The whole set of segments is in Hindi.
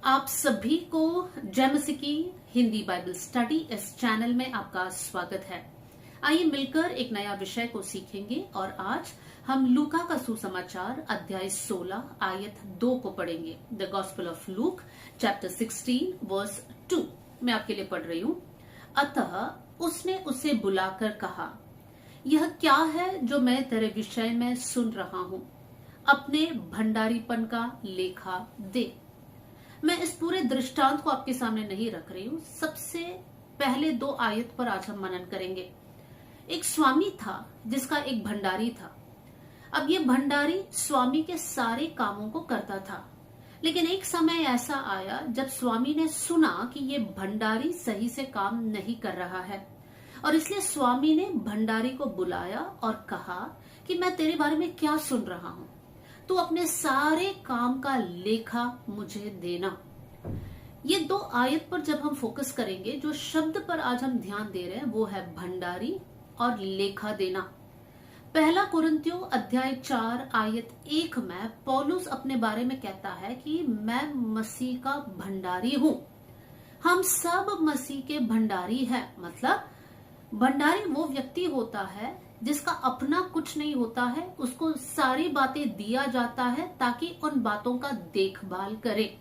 आप सभी को जय मसीह की हिंदी बाइबल स्टडी इस चैनल में आपका स्वागत है। आइए मिलकर एक नया विषय को सीखेंगे और आज हम लूका का सुसमाचार अध्याय 16 आयत 2 को पढ़ेंगे। The Gospel of Luke chapter 16 verse 2 मैं आपके लिए पढ़ रही हूं। अतः उसने उसे बुलाकर कहा, यह क्या है जो मैं तेरे विषय में सुन रहा हूं? अपने भंडारीपन का लेखा दे। मैं इस पूरे दृष्टांत को आपके सामने नहीं रख रही हूं। सबसे पहले 2 आयत पर आज हम मनन करेंगे। एक स्वामी था जिसका एक भंडारी था। अब ये भंडारी स्वामी के सारे कामों को करता था, लेकिन एक समय ऐसा आया जब स्वामी ने सुना कि ये भंडारी सही से काम नहीं कर रहा है, और इसलिए स्वामी ने भंडारी को बुलाया और कहा कि मैं तेरे बारे में क्या सुन रहा हूं, तू अपने सारे काम का लेखा मुझे देना। ये 2 आयत पर जब हम फोकस करेंगे, जो शब्द पर आज हम ध्यान दे रहे हैं वो है भंडारी और लेखा देना। पहला कुरिन्थियों अध्याय 4 आयत 1 में पौलुस अपने बारे में कहता है कि मैं मसीह का भंडारी हूं। हम सब मसीह के भंडारी हैं। मतलब भंडारी वो व्यक्ति होता है जिसका अपना कुछ नहीं होता है, उसको सारी बातें दिया जाता है ताकि उन बातों का देखभाल करे।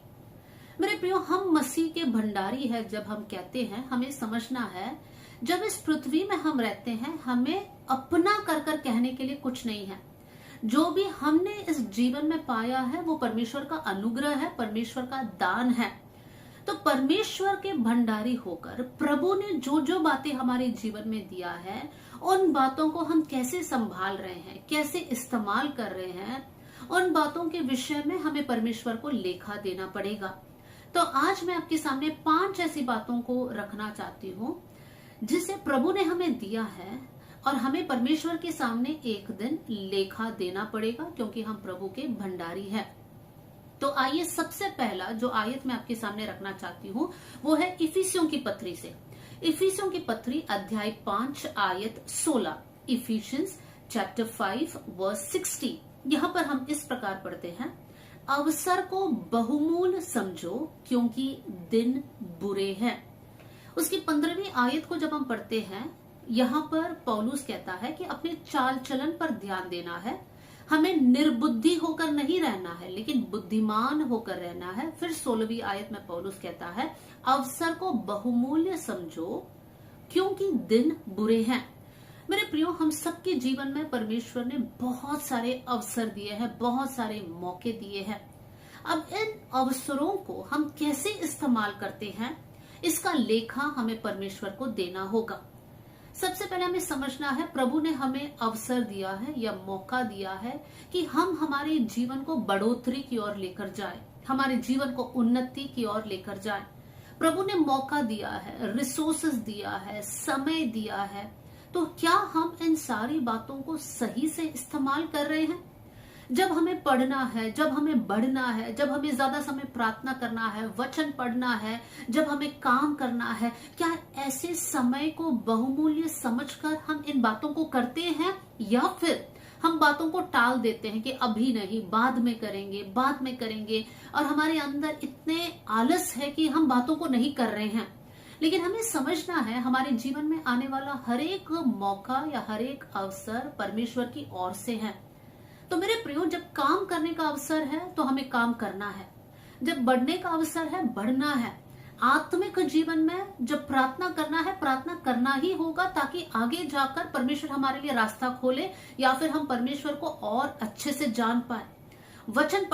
मेरे प्रियो, हम मसीह के भंडारी है जब हम कहते हैं, हमें समझना है जब इस पृथ्वी में हम रहते हैं हमें अपना कर कर कहने के लिए कुछ नहीं है। जो भी हमने इस जीवन में पाया है वो परमेश्वर का अनुग्रह है, परमेश्वर का दान है। तो परमेश्वर के भंडारी होकर प्रभु ने जो जो बातें हमारे जीवन में दिया है, उन बातों को हम कैसे संभाल रहे हैं, कैसे इस्तेमाल कर रहे हैं, उन बातों के विषय में हमें परमेश्वर को लेखा देना पड़ेगा। तो आज मैं आपके सामने 5 ऐसी बातों को रखना चाहती हूँ जिसे प्रभु ने हमें दिया है और हमें परमेश्वर के सामने एक दिन लेखा देना पड़ेगा, क्योंकि हम प्रभु के भंडारी हैं। तो आइए सबसे पहला जो आयत मैं आपके सामने रखना चाहती हूँ वो है इफिसियों की पत्री से। इफिसियों की पत्री अध्याय 5 आयत 16। Ephesians chapter 5 verse 60। यहाँ पर हम इस प्रकार पढ़ते हैं, अवसर को बहुमूल्य समझो क्योंकि दिन बुरे हैं। उसकी 15वीं आयत को जब हम पढ़ते हैं, यहाँ पर पौलुस कहता है कि अपने चाल चलन पर ध्यान देना है, हमें निर्बुद्धि होकर नहीं रहना है लेकिन बुद्धिमान होकर रहना है। फिर 16वीं आयत में पौलुस कहता है, अवसर को बहुमूल्य समझो क्योंकि दिन बुरे हैं। मेरे प्रियो, हम सबके जीवन में परमेश्वर ने बहुत सारे अवसर दिए हैं, बहुत सारे मौके दिए हैं। अब इन अवसरों को हम कैसे इस्तेमाल करते हैं, इसका लेखा हमें परमेश्वर को देना होगा। सबसे पहले हमें समझना है, प्रभु ने हमें अवसर दिया है या मौका दिया है कि हम हमारे जीवन को बढ़ोतरी की ओर लेकर जाए, हमारे जीवन को उन्नति की ओर लेकर जाए। प्रभु ने मौका दिया है, रिसोर्सेस दिया है, समय दिया है। तो क्या हम इन सारी बातों को सही से इस्तेमाल कर रहे हैं? जब हमें पढ़ना है, जब हमें बढ़ना है, जब हमें ज्यादा समय प्रार्थना करना है, वचन पढ़ना है, जब हमें काम करना है, क्या ऐसे समय को बहुमूल्य समझकर हम इन बातों को करते हैं, या फिर हम बातों को टाल देते हैं कि अभी नहीं, बाद में करेंगे, बाद में करेंगे, और हमारे अंदर इतने आलस है कि हम बातों को नहीं कर रहे हैं। लेकिन हमें समझना है, हमारे जीवन में आने वाला हर एक मौका या हर एक अवसर परमेश्वर की ओर से है। तो मेरे प्रियो, जब काम करने का अवसर है तो हमें काम करना है, जब बढ़ने का अवसर है बढ़ना है। आत्मिक जीवन में जब प्रार्थना करना है, प्रार्थना करना ही होगा ताकि आगे जाकर परमेश्वर हमारे लिए रास्ता खोले या फिर हम परमेश्वर को और अच्छे से जान पाए। वचन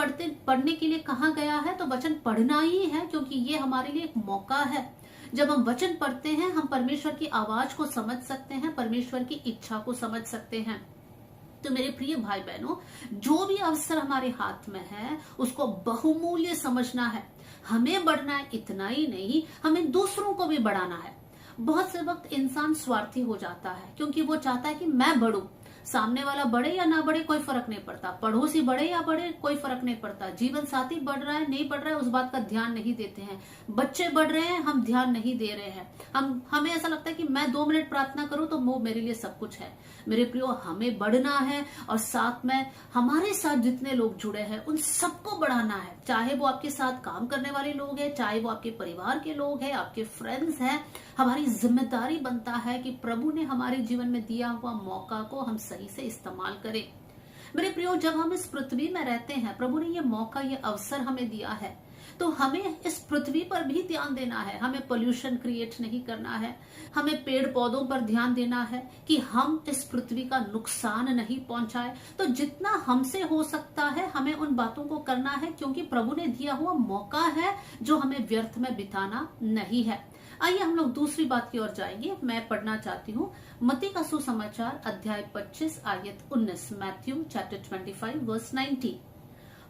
पढ़ने के लिए कहा गया है तो वचन पढ़ना ही है, क्योंकि ये हमारे लिए एक मौका है। जब हम वचन पढ़ते हैं हम परमेश्वर की आवाज को समझ सकते हैं, परमेश्वर की इच्छा को समझ सकते हैं। तो मेरे प्रिय भाई बहनों, जो भी अवसर हमारे हाथ में है उसको बहुमूल्य समझना है। हमें बढ़ना है, इतना ही नहीं, हमें दूसरों को भी बढ़ाना है। बहुत से वक्त इंसान स्वार्थी हो जाता है क्योंकि वो चाहता है कि मैं बढ़ूं, सामने वाला बढ़े या ना बढ़े कोई फर्क नहीं पड़ता, पड़ोसी बढ़े या बढ़े कोई फर्क नहीं पड़ता, जीवन साथी बढ़ रहा है नहीं बढ़ रहा है उस बात का ध्यान नहीं देते हैं, बच्चे बढ़ रहे हैं हम ध्यान नहीं दे रहे हैं, हमें ऐसा लगता है कि मैं 2 मिनट प्रार्थना करूं तो वो मेरे लिए सब कुछ है। मेरे प्रियो, हमें बढ़ना है और साथ में हमारे साथ जितने लोग जुड़े हैं उन सबको बढ़ाना है, चाहे वो आपके साथ काम करने वाले लोग हैं, चाहे वो आपके परिवार के लोग हैं, आपके फ्रेंड्स हैं। हमारी जिम्मेदारी बनता है कि प्रभु ने हमारे जीवन में दिया हुआ मौका को हम सही से इस्तेमाल करें। मेरे प्रियो, जब हम इस पृथ्वी में रहते हैं, प्रभु ने ये मौका, ये अवसर हमें दिया है, तो हमें इस पृथ्वी पर भी ध्यान देना है। हमें पोल्यूशन क्रिएट नहीं करना है, हमें पेड़ पौधों पर ध्यान देना है कि हम इस पृथ्वी का नुकसान नहीं पहुंचाए। तो जितना हमसे हो सकता है हमें उन बातों को करना है, क्योंकि प्रभु ने दिया हुआ मौका है जो हमें व्यर्थ में बिताना नहीं है। आइए हम लोग दूसरी बात की ओर जाएंगे। मैं पढ़ना चाहती हूँ मत्ती का सुसमाचार अध्याय 25 आयत 19, मैथ्यू चैप्टर 25 वर्स 90।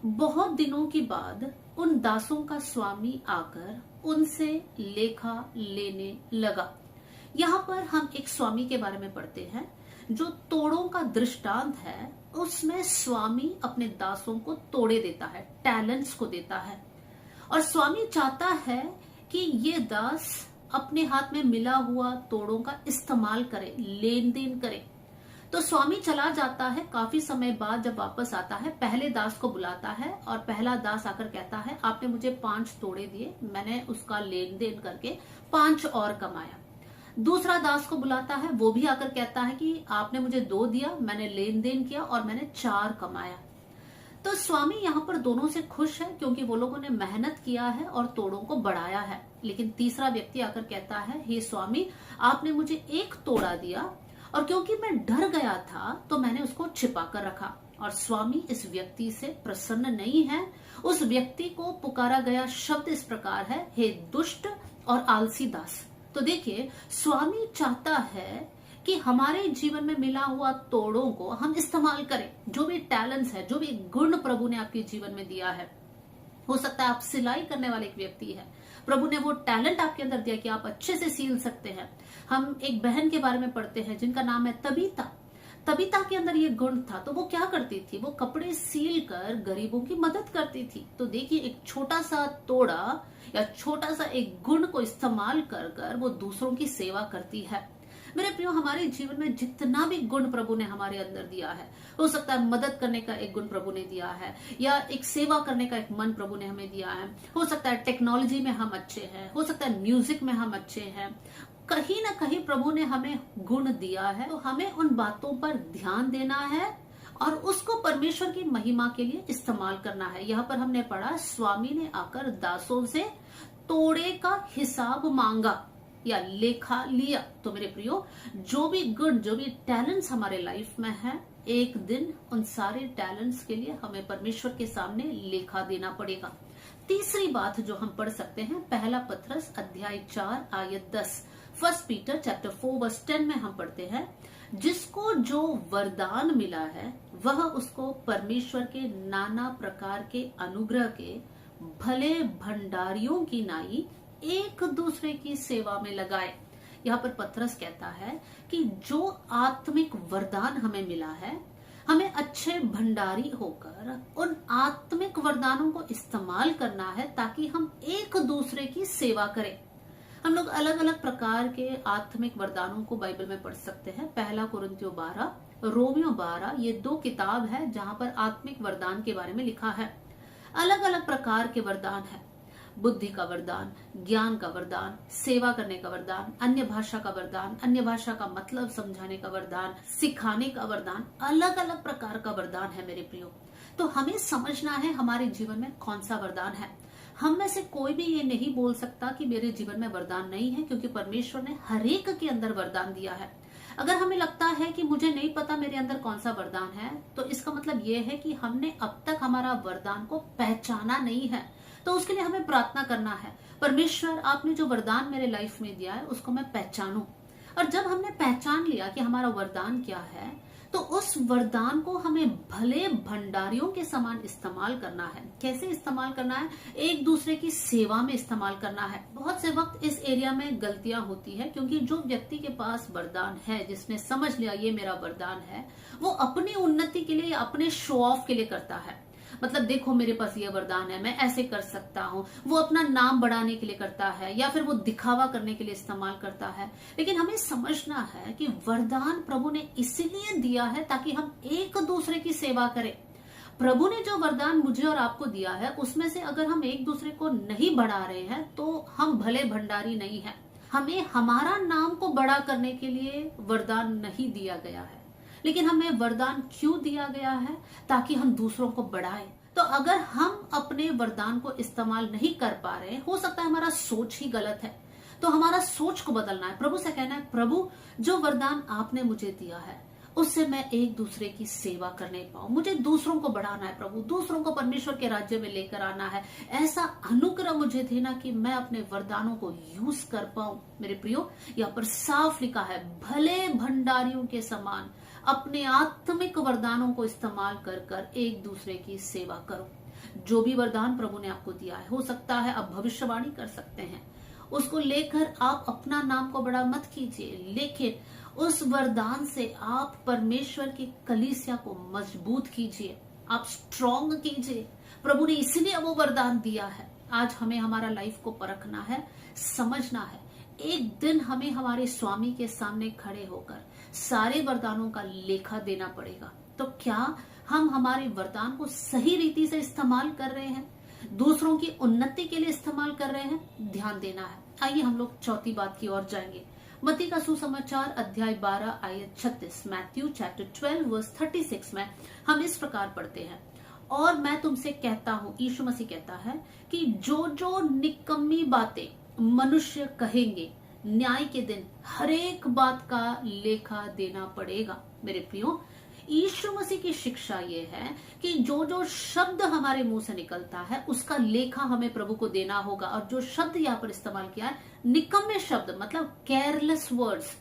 बहुत दिनों के बाद उन दासों का स्वामी आकर उनसे लेखा लेने लगा। यहाँ पर हम एक स्वामी के बारे में पढ़ते हैं जो तोड़ों का दृष्टांत है। उसमें स्वामी अपने दासों को तोड़े देता है, टैलेंट्स को देता है, और स्वामी चाहता है कि ये दास अपने हाथ में मिला हुआ तोड़ों का इस्तेमाल करे, लेन देन करे। तो स्वामी चला जाता है, काफी समय बाद जब वापस आता है पहले दास को बुलाता है और पहला दास आकर कहता है आपने मुझे 5 तोड़े दिए, मैंने उसका लेन देन करके 5 और कमाया। दूसरा दास को बुलाता है, वो भी आकर कहता है कि आपने मुझे 2 दिया, मैंने लेन देन किया और मैंने 4 कमाया। तो स्वामी यहाँ पर दोनों से खुश है क्योंकि वो लोगों ने मेहनत किया है और तोड़ों को बढ़ाया है। लेकिन तीसरा व्यक्ति आकर कहता है हे स्वामी, आपने मुझे 1 तोड़ा दिया और क्योंकि मैं डर गया था तो मैंने उसको छिपा कर रखा। और स्वामी इस व्यक्ति से प्रसन्न नहीं है। उस व्यक्ति को पुकारा गया शब्द इस प्रकार है, हे दुष्ट और आलसी दास। तो देखिए, स्वामी चाहता है कि हमारे जीवन में मिला हुआ तोड़ों को हम इस्तेमाल करें। जो भी टैलेंट्स है, जो भी गुण प्रभु ने आपके जीवन में दिया है, हो सकता है आप सिलाई करने वाले एक व्यक्ति है, प्रभु ने वो टैलेंट आपके अंदर दिया कि आप अच्छे से सील सकते हैं। हम एक बहन के बारे में पढ़ते हैं जिनका नाम है तबीता। तबीता के अंदर ये गुण था, तो वो क्या करती थी, वो कपड़े सील कर गरीबों की मदद करती थी। तो देखिए, एक छोटा सा तोड़ा या छोटा सा एक गुण को इस्तेमाल कर कर वो दूसरों की सेवा करती है। मेरे प्रियो, हमारे जीवन में जितना भी गुण प्रभु ने हमारे अंदर दिया है, हो सकता है मदद करने का एक गुण प्रभु ने दिया है, या एक सेवा करने का एक मन प्रभु ने हमें दिया है, हो सकता है टेक्नोलॉजी में हम अच्छे हैं, हो सकता है म्यूजिक में हम अच्छे हैं, कहीं ना कहीं प्रभु ने हमें गुण दिया है। तो हमें उन बातों पर ध्यान देना है और उसको परमेश्वर की महिमा के लिए इस्तेमाल करना है। यहाँ पर हमने पढ़ा, स्वामी ने आकर दासों से तोड़े का हिसाब मांगा या लेखा लिया। तो मेरे प्रियो, जो भी गुण, जो भी टैलेंट्स हमारे लाइफ में है, एक दिन उन सारे टैलेंट्स के लिए हमें परमेश्वर के सामने लेखा देना पड़ेगा। तीसरी बात जो हम पढ़ सकते हैं, पहला पत्रस अध्याय 4 आयत 10, 1 पीटर चैप्टर 4 वर्स 10 में हम पढ़ते हैं, जिसको जो वरदान मिला है वह उसको परमेश्वर के नाना प्रकार के अनुग्रह के भले भंडारियों की नाई एक दूसरे की सेवा में लगाए। यहाँ पर पत्रस कहता है कि जो आत्मिक वरदान हमें मिला है, हमें अच्छे भंडारी होकर उन आत्मिक वरदानों को इस्तेमाल करना है ताकि हम एक दूसरे की सेवा करें। हम लोग अलग अलग प्रकार के आत्मिक वरदानों को बाइबल में पढ़ सकते हैं। पहला कुरिन्थियों 12, रोमियो 12, ये 2 किताब है जहां पर आत्मिक वरदान के बारे में लिखा है। अलग अलग प्रकार के वरदान है, बुद्धि का वरदान, ज्ञान का वरदान, सेवा करने का वरदान, अन्य भाषा का वरदान, अन्य भाषा का मतलब समझाने का वरदान, सिखाने का वरदान, अलग अलग प्रकार का वरदान है मेरे प्रियो। तो हमें समझना है हमारे जीवन में कौन सा वरदान है। हम में से कोई भी ये नहीं बोल सकता कि मेरे जीवन में वरदान नहीं है, क्योंकि परमेश्वर ने हर एक के अंदर वरदान दिया है। अगर हमें लगता है कि मुझे नहीं पता मेरे अंदर कौन सा वरदान है, तो इसका मतलब ये है कि हमने अब तक हमारा वरदान को पहचाना नहीं है। तो उसके लिए हमें प्रार्थना करना है, परमेश्वर आपने जो वरदान मेरे लाइफ में दिया है उसको मैं पहचानूं। और जब हमने पहचान लिया कि हमारा वरदान क्या है, तो उस वरदान को हमें भले भंडारियों के समान इस्तेमाल करना है। कैसे इस्तेमाल करना है? एक दूसरे की सेवा में इस्तेमाल करना है। बहुत से वक्त इस एरिया में गलतियां होती है, क्योंकि जो व्यक्ति के पास वरदान है, जिसने समझ लिया ये मेरा वरदान है, वो अपनी उन्नति के लिए या अपने शो ऑफ के लिए करता है। मतलब देखो मेरे पास ये वरदान है, मैं ऐसे कर सकता हूँ। वो अपना नाम बढ़ाने के लिए करता है, या फिर वो दिखावा करने के लिए इस्तेमाल करता है। लेकिन हमें समझना है कि वरदान प्रभु ने इसलिए दिया है ताकि हम एक दूसरे की सेवा करें। प्रभु ने जो वरदान मुझे और आपको दिया है, उसमें से अगर हम एक दूसरे को नहीं बढ़ा रहे हैं तो हम भले भंडारी नहीं है। हमें हमारा नाम को बड़ा करने के लिए वरदान नहीं दिया गया है, लेकिन हमें वरदान क्यों दिया गया है? ताकि हम दूसरों को बढ़ाएं। तो अगर हम अपने वरदान को इस्तेमाल नहीं कर पा रहे, हो सकता है हमारा सोच ही गलत है, तो हमारा सोच को बदलना है। प्रभु से कहना है, प्रभु जो वरदान आपने मुझे दिया है उससे मैं एक दूसरे की सेवा करने पाऊं, मुझे दूसरों को बढ़ाना है। प्रभु दूसरों को परमेश्वर के राज्य में लेकर आना है। ऐसा अनुग्रह मुझे देना कि मैं अपने वरदानों को यूज कर पाऊं। मेरे प्रियो, यहाँ पर साफ लिखा है, भले भंडारियों के समान अपने आत्मिक वरदानों को इस्तेमाल कर कर एक दूसरे की सेवा करो। जो भी वरदान प्रभु ने आपको दिया है, हो सकता है आप भविष्यवाणी कर सकते हैं, उसको लेकर आप अपना नाम को बड़ा मत कीजिए, लेकिन उस वरदान से आप परमेश्वर की कलीसिया को मजबूत कीजिए, आप स्ट्रॉन्ग कीजिए। प्रभु ने इसलिए वो वरदान दिया है। आज हमें हमारा लाइफ को परखना है, समझना है। एक दिन हमें हमारे स्वामी के सामने खड़े होकर सारे वरदानों का लेखा देना पड़ेगा। तो क्या हम हमारे वरदान को सही रीति से इस्तेमाल कर रहे हैं? दूसरों की उन्नति के लिए इस्तेमाल कर रहे हैं? ध्यान देना है। आइए हम लोग चौथी बात की ओर जाएंगे। मत्ती का सुसमाचार अध्याय 12 आयत 36, मैथ्यू चैप्टर 12 वर्स 36 में हम इस प्रकार पढ़ते हैं, और मैं तुमसे कहता हूं, यीशु मसीह कहता है कि जो जो निकम्मी बातें मनुष्य कहेंगे, न्याय के दिन हर एक बात का लेखा देना पड़ेगा। मेरे प्रियो, यीशु मसीह की शिक्षा ये है कि जो जो शब्द हमारे मुंह से निकलता है उसका लेखा हमें प्रभु को देना होगा। और जो शब्द यहाँ पर इस्तेमाल किया है, निकम्मे शब्द, मतलब केयरलेस वर्ड्स।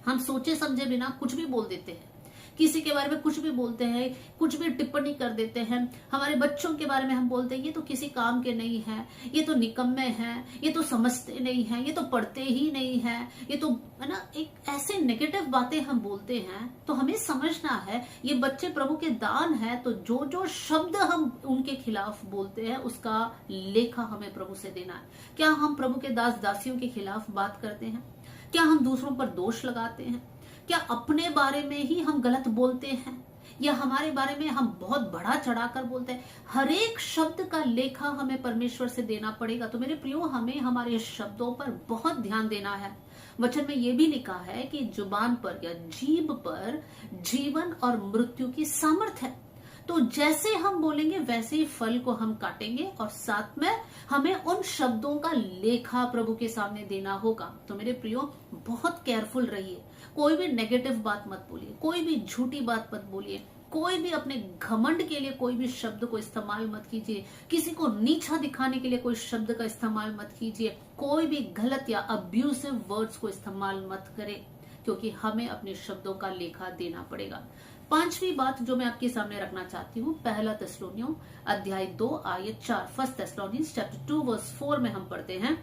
हम सोचे समझे बिना कुछ भी बोल देते हैं, किसी के बारे में कुछ भी बोलते हैं, कुछ भी टिप्पणी कर देते हैं। हमारे बच्चों के बारे में हम बोलते हैं, ये तो किसी काम के नहीं है, ये तो निकम्मे हैं, ये तो समझते नहीं हैं, ये तो पढ़ते ही नहीं है, ये तो, है ना, एक ऐसे नेगेटिव बातें हम बोलते हैं। तो हमें समझना है ये बच्चे प्रभु के दान है, तो जो जो शब्द हम उनके खिलाफ बोलते हैं उसका लेखा हमें प्रभु से देना है। क्या हम प्रभु के दास दासियों के खिलाफ बात करते हैं? क्या हम दूसरों पर दोष लगाते हैं? क्या अपने बारे में ही हम गलत बोलते हैं, या हमारे बारे में हम बहुत बढ़ा चढ़ाकर बोलते हैं? हर एक शब्द का लेखा हमें परमेश्वर से देना पड़ेगा। तो मेरे प्रियो, हमें हमारे शब्दों पर बहुत ध्यान देना है। वचन में यह भी लिखा है कि जुबान पर या जीभ पर जीवन और मृत्यु की सामर्थ है। तो जैसे हम बोलेंगे वैसे ही फल को हम काटेंगे, और साथ में हमें उन शब्दों का लेखा प्रभु के सामने देना होगा। तो मेरे प्रियो, बहुत केयरफुल रहिए। कोई भी नेगेटिव बात मत बोलिए, कोई भी झूठी बात मत बोलिए, कोई भी अपने घमंड के लिए कोई भी शब्द को इस्तेमाल मत कीजिए, किसी को नीचा दिखाने के लिए कोई शब्द का इस्तेमाल मत कीजिए, कोई भी गलत या अब्यूसिव वर्ड्स को इस्तेमाल मत करें, क्योंकि हमें अपने शब्दों का लेखा देना पड़ेगा। पांचवी बात जो मैं आपके सामने रखना चाहती हूँ, पहला थिस्सलुनीयों अध्याय 2 आयत 4, फर्स्ट थिस्सलुनीज चैप्टर 2 वर्स 4 में हम पढ़ते हैं,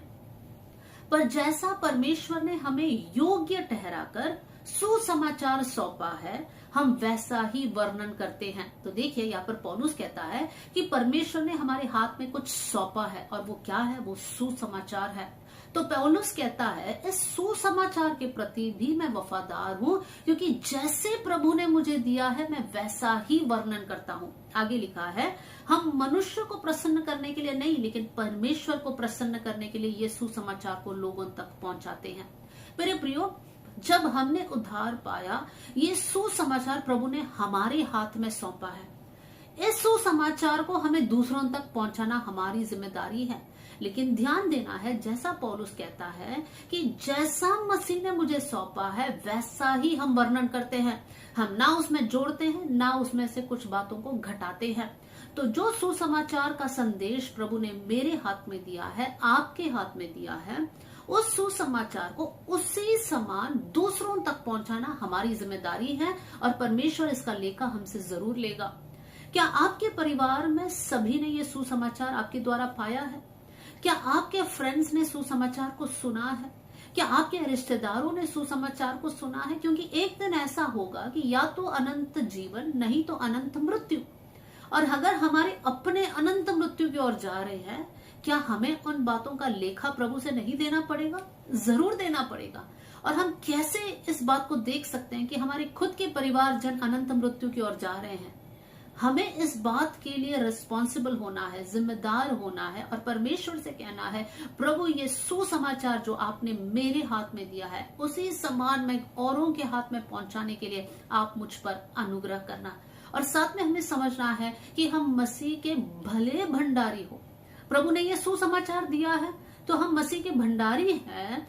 पर जैसा परमेश्वर ने हमें योग्य ठहराकर सुसमाचार सौंपा है, हम वैसा ही वर्णन करते हैं। तो देखिए, यहाँ पर पौलुस कहता है कि परमेश्वर ने हमारे हाथ में कुछ सौंपा है, और वो क्या है? वो सुसमाचार है। तो पौलुस कहता है, इस सुसमाचार के प्रति भी मैं वफादार हूँ, क्योंकि जैसे प्रभु ने मुझे दिया है मैं वैसा ही वर्णन करता हूँ। आगे लिखा है, हम मनुष्य को प्रसन्न करने के लिए नहीं, लेकिन परमेश्वर को प्रसन्न करने के लिए ये सुसमाचार को लोगों तक पहुंचाते हैं। मेरे प्रियो, जब हमने उद्धार पाया, ये सुसमाचार प्रभु ने हमारे हाथ में सौंपा है। इस सुसमाचार को हमें दूसरों तक पहुंचाना हमारी जिम्मेदारी है। लेकिन ध्यान देना है, जैसा पौलुस कहता है कि जैसा मसीह ने मुझे सौंपा है वैसा ही हम वर्णन करते हैं। हम ना उसमें जोड़ते हैं, ना उसमें से कुछ बातों को घटाते हैं। तो जो सुसमाचार का संदेश प्रभु ने मेरे हाथ में दिया है, आपके हाथ में दिया है, उस सुसमाचार को उसी समान दूसरों तक पहुंचाना हमारी जिम्मेदारी है और परमेश्वर इसका लेखा हमसे जरूर लेगा। क्या आपके परिवार में सभी ने ये सुसमाचार आपके द्वारा पाया है? क्या आपके फ्रेंड्स ने सुसमाचार को सुना है? क्या आपके रिश्तेदारों ने सुसमाचार को सुना है? क्योंकि एक दिन ऐसा होगा कि या तो अनंत जीवन, नहीं तो अनंत मृत्यु। और अगर हमारे अपने अनंत मृत्यु की ओर जा रहे हैं, क्या हमें उन बातों का लेखा प्रभु से नहीं देना पड़ेगा? जरूर देना पड़ेगा। और हम कैसे इस बात को देख सकते हैं कि हमारे खुद के परिवारजन अनंत मृत्यु की ओर जा रहे हैं? हमें इस बात के लिए रिस्पॉन्सिबल होना है, जिम्मेदार होना है और परमेश्वर से कहना है, प्रभु ये सुसमाचार जो आपने मेरे हाथ में दिया है, उसी समान मैं औरों के हाथ में पहुंचाने के लिए आप मुझ पर अनुग्रह करना। और साथ में हमें समझना है कि हम मसीह के भले भंडारी हो। प्रभु ने ये सुसमाचार दिया है तो हम मसीह के भंडारी हैं,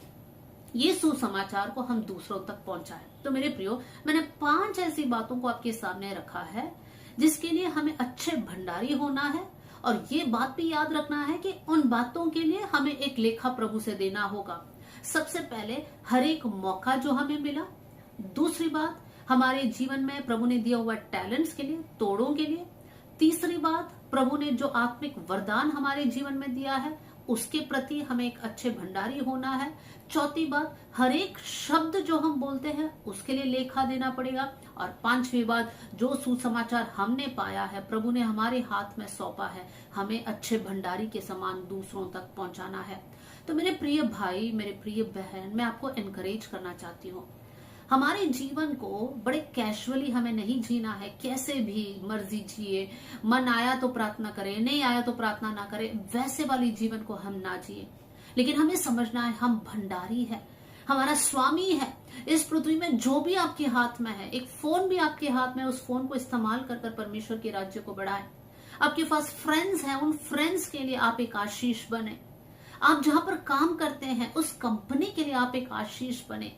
ये सुसमाचार को हम दूसरों तक पहुंचाएं। तो मेरे प्रियो, मैंने 5 ऐसी बातों को आपके सामने रखा है जिसके लिए हमें अच्छे भंडारी होना है। और ये बात भी याद रखना है कि उन बातों के लिए हमें एक लेखा प्रभु से देना होगा। सबसे पहले हर एक मौका जो हमें मिला। दूसरी बात, हमारे जीवन में प्रभु ने दिया हुआ टैलेंट्स के लिए, तोड़ों के लिए। तीसरी बात, प्रभु ने जो आत्मिक वरदान हमारे जीवन में दिया है उसके प्रति हमें एक अच्छे भंडारी होना है। चौथी बात, हर एक शब्द जो हम बोलते हैं उसके लिए लेखा देना पड़ेगा। और 5वीं बात, जो सुसमाचार हमने पाया है, प्रभु ने हमारे हाथ में सौंपा है, हमें अच्छे भंडारी के समान दूसरों तक पहुंचाना है। तो मेरे प्रिय भाई, मेरे प्रिय बहन, मैं आपको एनकरेज करना चाहती हूँ, हमारे जीवन को बड़े कैजुअली हमें नहीं जीना है। कैसे भी मर्जी जिए, मन आया तो प्रार्थना करें, नहीं आया तो प्रार्थना ना करें, वैसे वाली जीवन को हम ना जिए। लेकिन हमें समझना है हम भंडारी है, हमारा स्वामी है इस पृथ्वी में। जो भी आपके हाथ में है, एक फोन भी आपके हाथ में, उस फोन को इस्तेमाल कर कर परमेश्वर के राज्य को बढ़ाएं। आपके पास फ्रेंड्स हैं, उन फ्रेंड्स के लिए आप एक आशीष बने। आप जहां पर काम करते हैं उस कंपनी के लिए आप एक आशीष बने।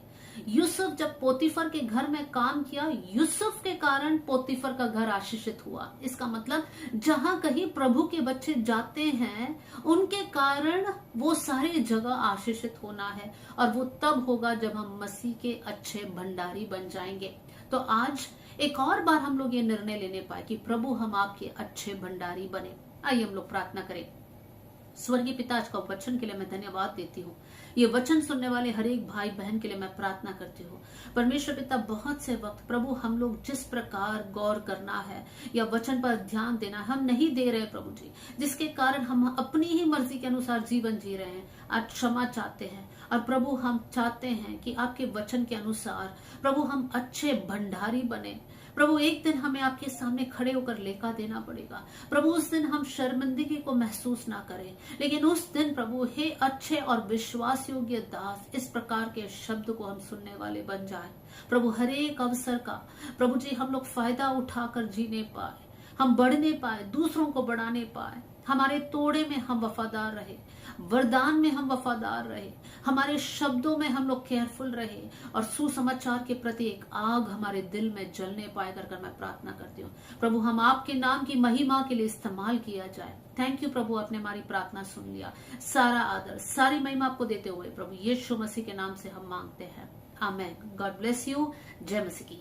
यूसुफ जब पोतीफर के घर में काम किया, यूसुफ के कारण पोतीफर का घर आशीषित हुआ। इसका मतलब जहां कहीं प्रभु के बच्चे जाते हैं उनके कारण वो सारी जगह आशीषित होना है। और वो तब होगा जब हम मसीह के अच्छे भंडारी बन जाएंगे। तो आज एक और बार हम लोग ये निर्णय लेने पाए कि प्रभु हम आपके अच्छे भंडारी बने। आइए हम लोग प्रार्थना करें। स्वर्गीय पिता, आज का वचन के लिए मैं धन्यवाद देती हूँ। ये वचन सुनने वाले हर एक भाई बहन के लिए मैं प्रार्थना करती हूँ। परमेश्वर पिता, बहुत से वक्त प्रभु हम लोग जिस प्रकार गौर करना है या वचन पर ध्यान देना हम नहीं दे रहे प्रभु जी, जिसके कारण हम अपनी ही मर्जी के अनुसार जीवन जी रहे हैं। आज क्षमा चाहते हैं और प्रभु हम चाहते हैं कि आपके वचन के अनुसार प्रभु हम अच्छे भंडारी बने। प्रभु एक दिन हमें आपके सामने खड़े होकर लेखा देना पड़ेगा। प्रभु उस दिन हम शर्मिंदगी को महसूस ना करें, लेकिन उस दिन प्रभु हे अच्छे और विश्वास योग्य दास, इस प्रकार के शब्द को हम सुनने वाले बन जाए। प्रभु हर एक अवसर का प्रभु जी हम लोग फायदा उठाकर जीने पाए, हम बढ़ने पाए, दूसरों को बढ़ाने पाए। हमारे तोड़े में हम वफादार रहे, वरदान में हम वफादार रहे, हमारे शब्दों में हम लोग केयरफुल रहे और सुसमाचार के प्रति एक आग हमारे दिल में जलने पाए कर मैं प्रार्थना करती हूँ। प्रभु हम आपके नाम की महिमा के लिए इस्तेमाल किया जाए। थैंक यू प्रभु, आपने हमारी प्रार्थना सुन लिया। सारा आदर, सारी महिमा आपको देते हुए प्रभु यीशु मसीह के नाम से हम मांगते हैं, आमेन। God bless you. जय मसीह की।